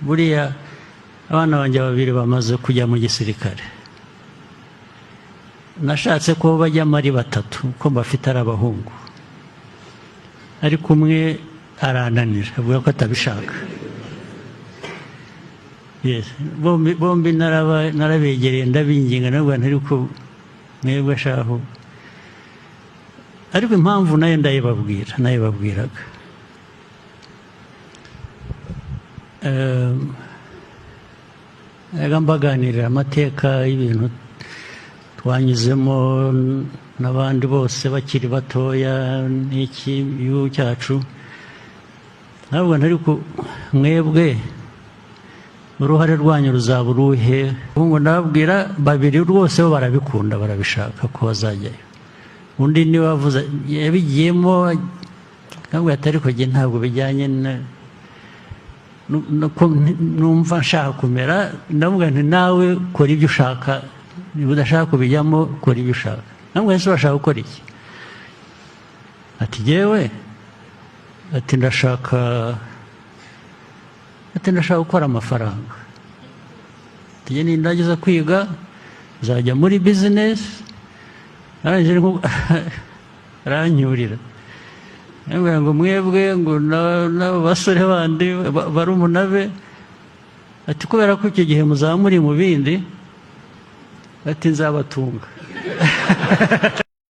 buriya abana banjye babiri bamaze kujya mu gisirikare, nashatse ko bajyamo ari batatu ko bafite ari abahungu, ariko umwe arananira avuga ko atabishaka. Bombi narabegereye ndabinginga nabwo ariko mwebwe shaho, ariko impamvu nayo ndayibabwiraga. Mbaganirira amateka y'ibintu twanyuzemo n'abandi bose bakiri batoya n'iki gihugu cyacu, ntabwo ariko mwebwe uruhare rwanyu ruzaba uruhe? Ngo ndababwira babiri rwose bo barabikunda barabishaka ko bazajyayo, undi niwe wavuze yabigiyemo ntabwo atari ko gihe ntabwo bijyanye numva nshaka kumera, ndavuga nti nawe kora ibyo ushaka, niba udashaka kubijyamo kora ibyo ushaka. Ntabwo ese urashaka gukora iki? Ati jyewe ndashaka gukora amafaranga, tujye nindagiza kwiga nzajya muri bizinesi. Aranyurira ambwira ngo mwebwe ngo n'abo basore bandi barumuna be, ati kubera ko icyo gihe muzaba muri mu bindi, ati nzabatunga.